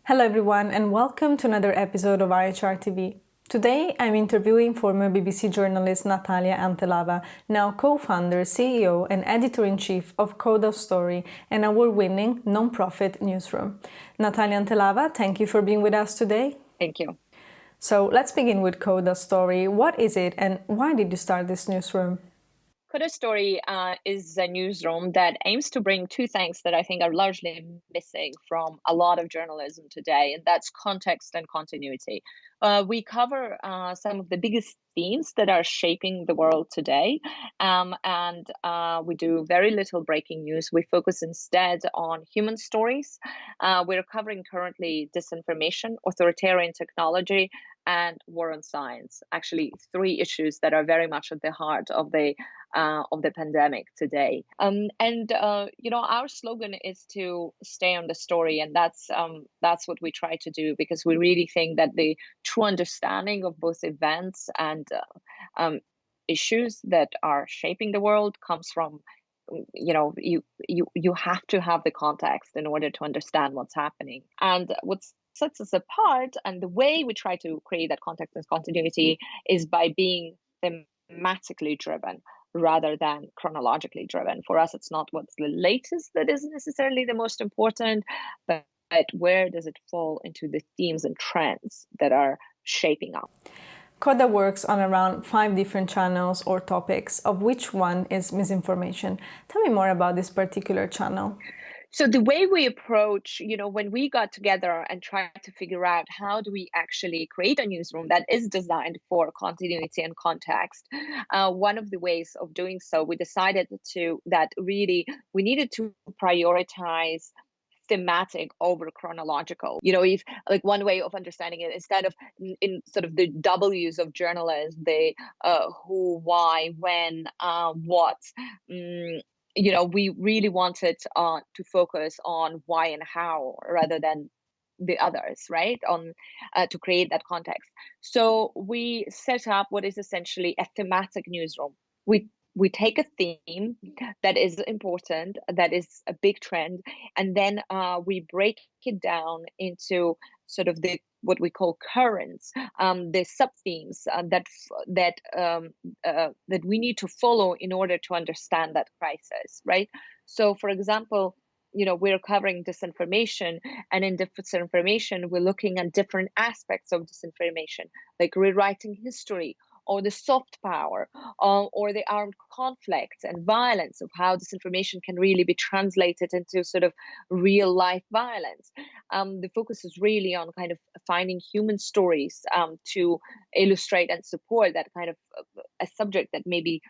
Hello everyone and welcome to another episode of IHR TV. Today I'm interviewing former BBC journalist Natalia Antelava, now co-founder, CEO and editor-in-chief of Coda Story, an award-winning non-profit newsroom. Natalia Antelava, thank you for being with us today. Thank you. So let's begin with Coda Story. What is it and why did you start this newsroom? Coda Story is a newsroom that aims to bring two things that I think are largely missing from a lot of journalism today, and that's context and continuity. We cover some of the biggest themes that are shaping the world today, and we do very little breaking news. We focus instead on human stories. We're covering currently disinformation, authoritarian technology, and war on science. Actually, three issues that are very much at the heart of the pandemic today. Our slogan is to stay on the story, and that's what we try to do, because we really think that the true understanding of both events and issues that are shaping the world comes from you have to have the context in order to understand what's happening. And what sets us apart and the way we try to create that context and continuity is by being thematically driven rather than chronologically driven. For us, it's not what's the latest that is necessarily the most important, but where does it fall into the themes and trends that are shaping up. Coda works on around 5 different channels or topics, of which one is misinformation. Tell me more about this particular channel. So the way we approach, when we got together and tried to figure out how do we actually create a newsroom that is designed for continuity and context, one of the ways of doing so, we decided that really we needed to prioritize thematic over chronological. If like one way of understanding it, instead of in sort of the W's of journalists, the who, why, when, what. We really wanted to focus on why and how rather than the others, right? To create that context. So we set up what is essentially a thematic newsroom. We take a theme that is important, that is a big trend, and then we break it down into sort of what we call currents, the sub themes that we need to follow in order to understand that crisis, right? So, for example, we're covering disinformation, and in disinformation, we're looking at different aspects of disinformation, like rewriting history, or the soft power, or the armed conflicts and violence, of how disinformation can really be translated into sort of real life violence. The focus is really on kind of finding human stories to illustrate and support that kind of a subject that may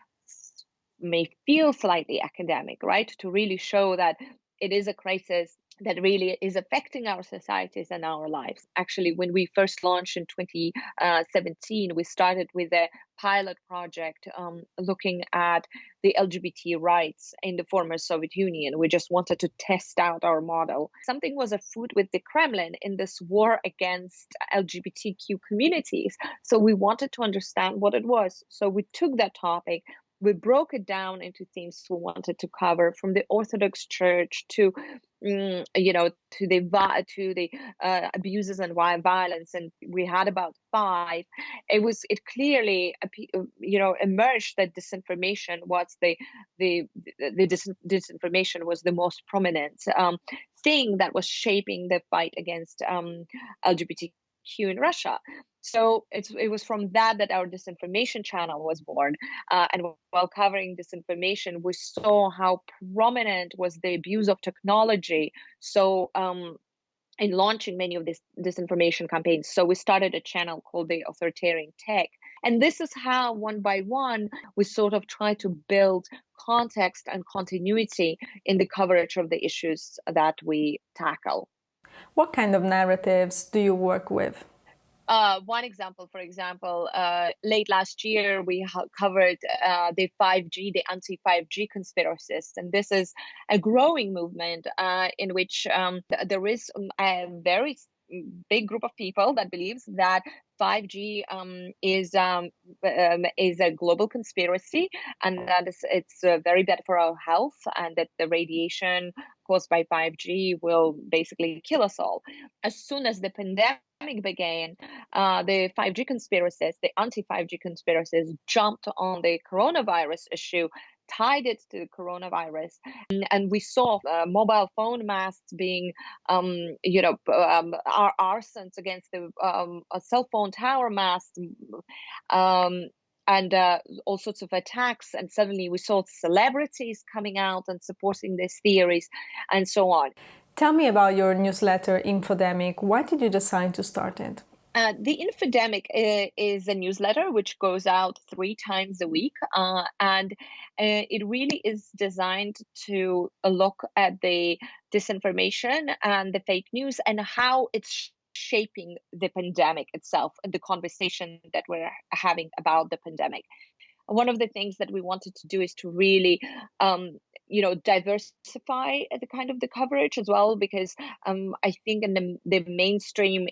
feel slightly academic, right? To really show that it is a crisis that really is affecting our societies and our lives. Actually, when we first launched in 2017, we started with a pilot project looking at the LGBT rights in the former Soviet Union. We just wanted to test out our model. Something was afoot with the Kremlin in this war against LGBTQ communities. So we wanted to understand what it was. So we took that topic, we broke it down into themes we wanted to cover, from the Orthodox Church to the abuses and violence, and we had about 5. It clearly emerged that disinformation was disinformation was the most prominent thing that was shaping the fight against LGBTQ in Russia. So it was from that our disinformation channel was born. And while covering disinformation, we saw how prominent was the abuse of technology. So in launching many of these disinformation campaigns, so we started a channel called the Authoritarian Tech. And this is how, one by one, we sort of try to build context and continuity in the coverage of the issues that we tackle. What kind of narratives do you work with? One example, for example, late last year, we covered the 5G, the anti-5G conspiracists. And this is a growing movement in which there is a very big group of people that believes that 5G is a global conspiracy, and that it's very bad for our health, and that the radiation caused by 5G will basically kill us all. As soon as the pandemic began, the 5G conspiracists, the anti-5G conspiracists, jumped on the coronavirus issue, tied it to the coronavirus, and we saw mobile phone masts being, arsons against the a cell phone tower mast, um, and all sorts of attacks. And suddenly we saw celebrities coming out and supporting these theories, and so on. Tell me about your newsletter, Infodemic. Why did you decide to start it? The Infodemic is a newsletter which goes out 3 times a week, and it really is designed to look at the disinformation and the fake news and how it's shaping the pandemic itself and the conversation that we're having about the pandemic. One of the things that we wanted to do is to really diversify the kind of the coverage as well, because I think in the mainstream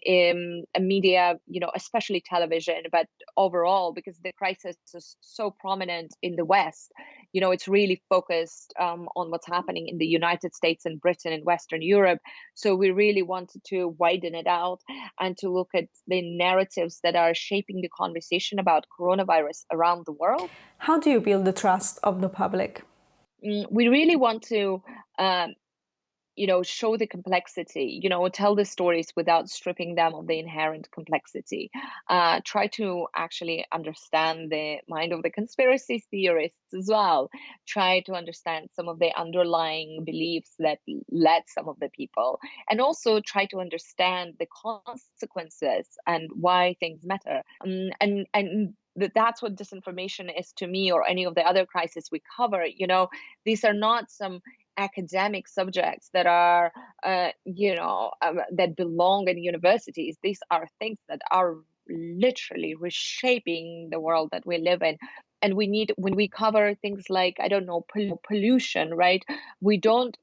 media, especially television, but overall, because the crisis is so prominent in the West, it's really focused on what's happening in the United States and Britain and Western Europe. So we really wanted to widen it out and to look at the narratives that are shaping the conversation about coronavirus around the world. How do you build the trust of the public? We really want to show the complexity, tell the stories without stripping them of the inherent complexity. Try to actually understand the mind of the conspiracy theorists as well. Try to understand some of the underlying beliefs that led some of the people, and also try to understand the consequences and why things matter. And that's what disinformation is to me, or any of the other crises we cover. These are not some academic subjects that are that belong in universities. These are things that are literally reshaping the world that we live in. And when we cover things like, I don't know, pollution, right? We don't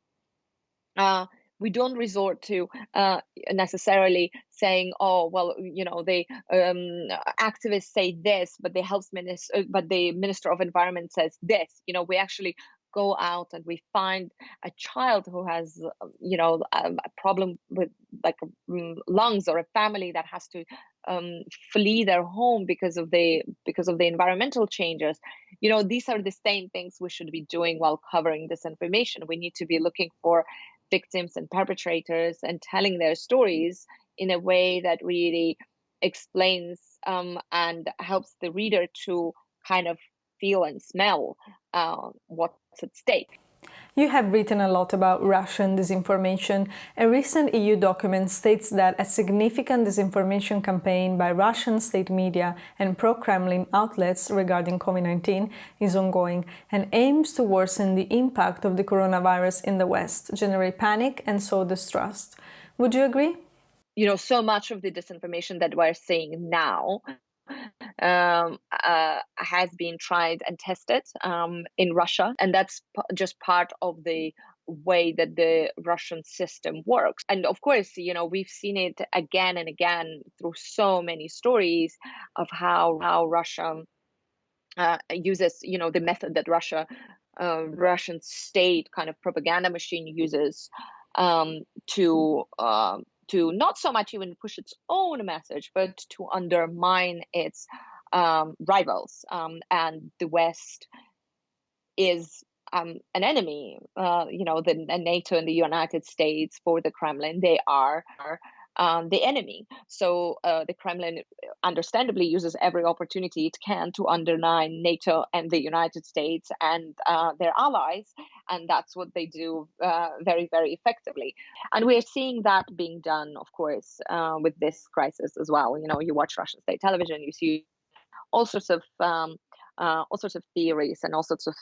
resort to necessarily saying, oh, well, the activists say this, but the minister of environment says this. We actually go out and we find a child who has a problem with lungs, or a family that has to flee their home because of the environmental changes. These are the same things we should be doing while covering disinformation. We need to be looking for victims and perpetrators and telling their stories in a way that really explains and helps the reader to kind of feel and smell what's at stake. You have written a lot about Russian disinformation. A recent EU document states that a significant disinformation campaign by Russian state media and pro-Kremlin outlets regarding COVID-19 is ongoing and aims to worsen the impact of the coronavirus in the West, generate panic and sow distrust. Would you agree? So much of the disinformation that we're seeing now has been tried and tested in Russia, and that's just part of the way that the Russian system works. And of course, we've seen it again and again through so many stories of how Russia uses, the method that Russian state kind of propaganda machine uses to not so much even push its own message, but to undermine its rivals. And the West is an enemy. The NATO and the United States, for the Kremlin, they are the enemy. So the Kremlin understandably uses every opportunity it can to undermine NATO and the United States and their allies. And that's what they do very, very effectively. And we're seeing that being done, of course, with this crisis as well. You watch Russian state television, you see all sorts of theories and all sorts of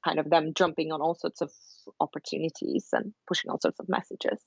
kind of them jumping on all sorts of opportunities and pushing all sorts of messages.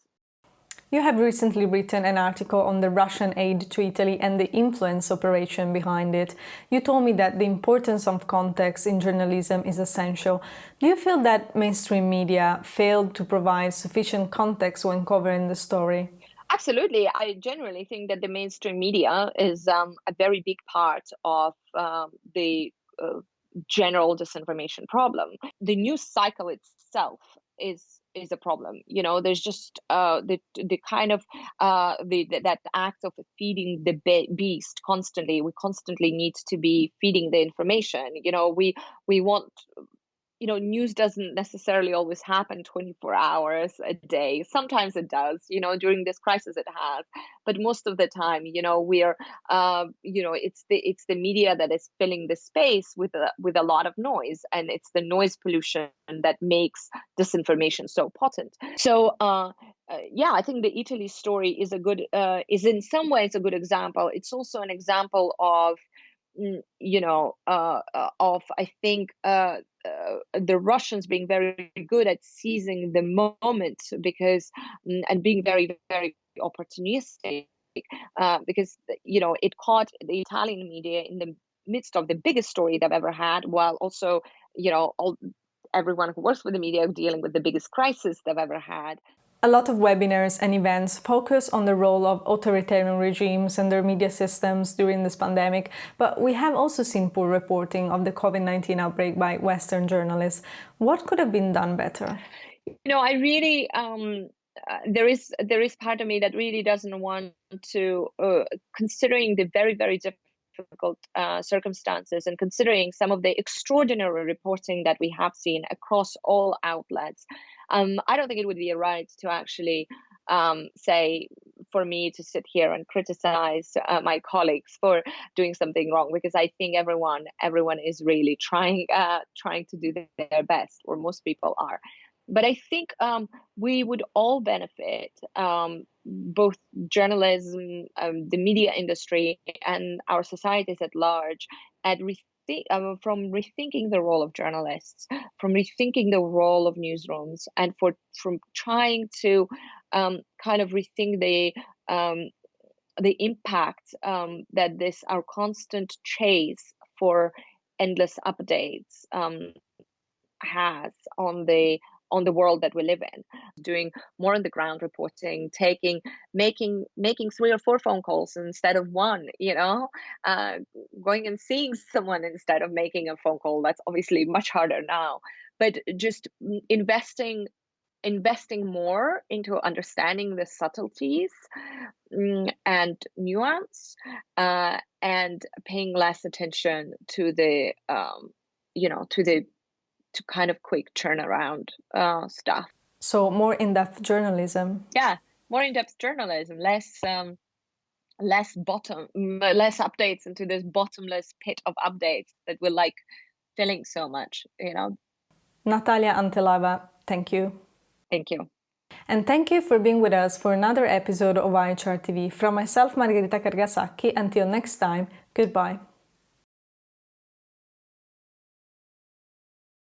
You have recently written an article on the Russian aid to Italy and the influence operation behind it. You told me that the importance of context in journalism is essential. Do you feel that mainstream media failed to provide sufficient context when covering the story? Absolutely. I generally think that the mainstream media is a very big part of the uh, general disinformation problem. The news cycle itself is a problem. You know, there's just the kind of that act of feeding the beast constantly. We constantly need to be feeding the information. You know, we want, news doesn't necessarily always happen 24 hours a day. Sometimes it does, during this crisis it has. But most of the time, it's the media that is filling the space with a lot of noise, and it's the noise pollution that makes disinformation so potent. So, yeah, I think the Italy story is in some ways a good example. It's also an example of I think the Russians being very good at seizing the moment, because and being very, very opportunistic, because it caught the Italian media in the midst of the biggest story they've ever had, while also everyone who works with the media dealing with the biggest crisis they've ever had. A lot of webinars and events focus on the role of authoritarian regimes and their media systems during this pandemic, but we have also seen poor reporting of the COVID-19 outbreak by Western journalists. What could have been done better? I really there is part of me that really doesn't want to, considering the very, very difficult circumstances, and considering some of the extraordinary reporting that we have seen across all outlets. I don't think it would be right to actually say, for me to sit here and criticize my colleagues for doing something wrong, because I think everyone is really trying to do their best, or most people are. But I think we would all benefit, both journalism, the media industry, and our societies at large, from rethinking the role of journalists, from rethinking the role of newsrooms, and from trying to kind of rethink the impact that our constant chase for endless updates has on the world that we live in. Doing more on the ground reporting, making 3 or 4 phone calls instead of one, going and seeing someone instead of making a phone call. That's obviously much harder now, but just investing more into understanding the subtleties and nuance, and paying less attention to the to kind of quick turnaround stuff. So more in-depth journalism. Yeah, more in-depth journalism, less updates into this bottomless pit of updates that we're like filling so much. Natalia Antelava, thank you. Thank you. And thank you for being with us for another episode of IHR TV. From myself, Margherita Cargasacchi, until next time, goodbye.